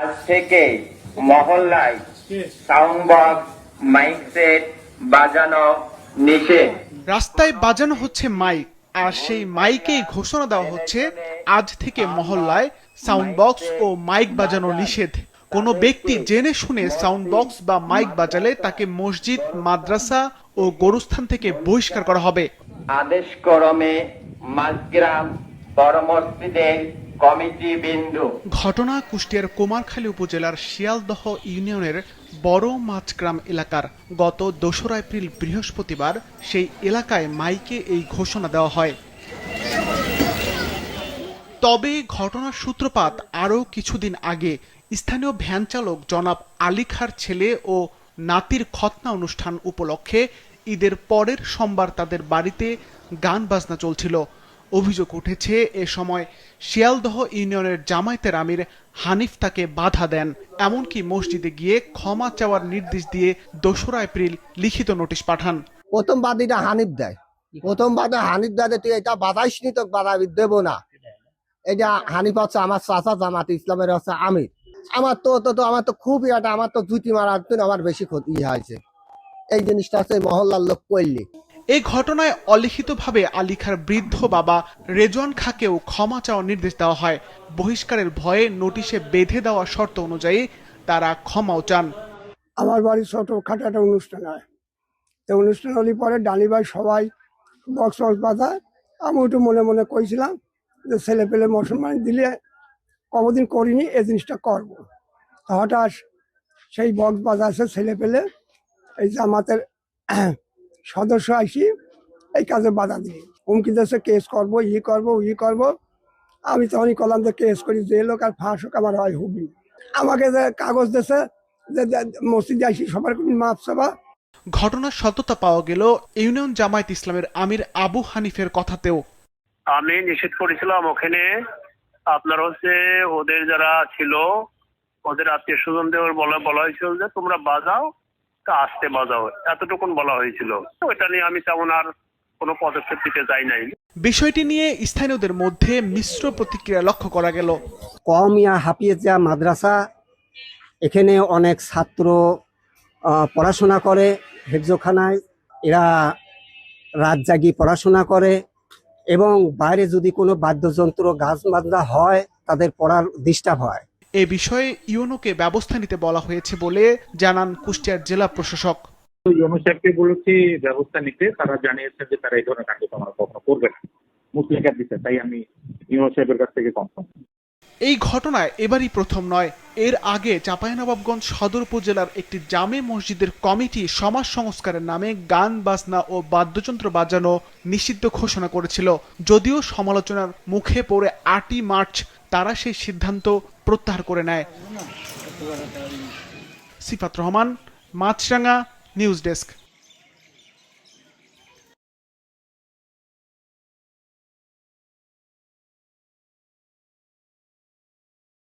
আজ থেকে মহল্লায় সাউন্ড বক্স মাইক সেট বাজানো নিষেধ। রাস্তায় বাজানো হচ্ছে মাইক, আর সেই মাইকেই ঘোষণা দেওয়া হচ্ছে আজ থেকে মহল্লায় সাউন্ড বক্স ও মাইক বাজানো নিষেধ। কোনো ব্যক্তি জেনে শুনে সাউন্ড বক্স বা মাইক বাজালে তাকে মসজিদ, মাদ্রাসা ও গোরস্থান থেকে বহিষ্কার করা হবে। আদেশ ক্রমে মাঝগ্রাম বড় মসজিদের কমিটি বিন্দু। ঘটনা কুষ্টিয়ার কুমারখালী উপজেলার শিয়ালদহ ইউনিয়নের বড় মাঝগ্রাম এলাকার। গত 2রা এপ্রিল বৃহস্পতিবার সেই এলাকায় মাইকে এই ঘোষণা দেওয়া হয়। তবে ঘটনার সূত্রপাত আরও কিছুদিন আগে। স্থানীয় ভ্যান চালক জনাব আলী খাঁর ছেলে ও নাতির খতনা অনুষ্ঠান উপলক্ষে ঈদের পরের সোমবার তাদের বাড়িতে গান বাজনা চলছিল। অভিযোগ উঠেছে এ সময় শিয়ালদহ ইউনিয়নের জামায়াতের আমির হানিফ তাকে বাধা দেন, এমনকি মসজিদে গিয়ে ক্ষমা চাওয়ার নির্দেশ দিয়ে 2রা এপ্রিল লিখিত নোটিশ পাঠান। প্রথম বাদীটা হানিফ দেয়, প্রথম বাদে হানিফ দেয় তুই এটা বাধাইসনি, তো বাধা দেব না। এটা হানিফ হচ্ছে আমার চাচা, জামাত ইসলামের হচ্ছে আমির। আমার তো খুবই এটা, আমার তো জুতি মারার জন্য আমার বেশি ক্ষতি হয়েছে। এই জিনিসটা হচ্ছে মহল্লার লোক করলে। এই ঘটনায় অলিখিতভাবে আলী খাঁর বৃদ্ধ বাবা রেজওয়ান খাঁকেও ক্ষমা চাওয়ার নির্দেশ দেওয়া হয়। বহিষ্কারের ভয়ে নোটিশে বেঁধে দেওয়া শর্ত অনুযায়ী তারা ক্ষমাও চান। আমার বাড়ির ছোটখাটো একটা অনুষ্ঠান হয়, তো অনুষ্ঠান হলে পরে ডানি ভাই সবাই বক্স বক্স বাজায়। আমি একটু মনে মনে কইছিলাম যে ছেলে পেলে মুসলমান দিলে কতদিন করিনি, এই জিনিসটা করবো। হঠাৎ সেই বক্স বাজাচ্ছে ছেলে পেলে, এই জামাতের সদস্য আসি এই কাজে বাধা দিই, হুমকি দিচ্ছে কেস করবো, ই করবো। আমি তখনই কলাম যে কেস করি, যে লোক আর ফাঁস হোক আমার হয় হুবি। আমাকে যে কাগজ দিচ্ছে যে মসজিদে আসি সবার মাপ চাবা। ঘটনার সত্যতা পাওয়া গেল ইউনিয়ন জামায়াত ইসলামের আমির আবু হানিফের কথাতেও। আমি নিষেধ করেছিলাম ওখানে, আপনার হচ্ছে ওদের যারা ছিল, ওদের আত্মীয় স্বজনদের বলা হয়েছিল যে তোমরা বাজাও, তা আসতে বাজাও, এতটুকুন বলা হয়েছিল। ওইটা নিয়ে আমি তেমন আর কোনো পদক্ষেপ নিতে যাই নাই। বিষয়টি নিয়ে স্থানীয়দের মধ্যে মিশ্র প্রতিক্রিয়া লক্ষ্য করা গেল। কওমিয়া হাফিজা মাদ্রাসা, এখানে অনেক ছাত্র পড়াশোনা করে হেফজোখানায়, এরা রাত জাগি পড়াশোনা করে, এবং বাইরে যদি কোনো বাদ্যযন্ত্র গাছ বাজনা হয় তাদের পড়ার ডিস্টার্ব হয়। এ বিষয়ে ইউনোকে ব্যবস্থা নিতে বলা হয়েছে বলে জানান কুষ্টিয়ার জেলা প্রশাসক। ইউনো সাহেবকে বলেছি ব্যবস্থা নিতে, তারা জানিয়েছেন যে তারা এই ধরনের কাণ্ড আমরা কখনো করবে না, মুসলিকার দিতে। তাই আমি ইউনো সাহেবের কাছ থেকে কনফার্ম। এই ঘটনায় এবারই প্রথম নয়। এর আগে চাঁপাইনবাবগঞ্জ সদর উপজেলার একটি জামে মসজিদের কমিটি সমাজ সংস্কারের নামে গান বাজনা ও বাদ্যযন্ত্র বাজানো নিষিদ্ধ ঘোষণা করেছিল। যদিও সমালোচনার মুখে পড়ে 8ই মার্চ তারা সেই সিদ্ধান্ত প্রত্যাহার করে নেয়। সিফাত রহমান, মাছরাঙ্গা নিউজ ডেস্ক।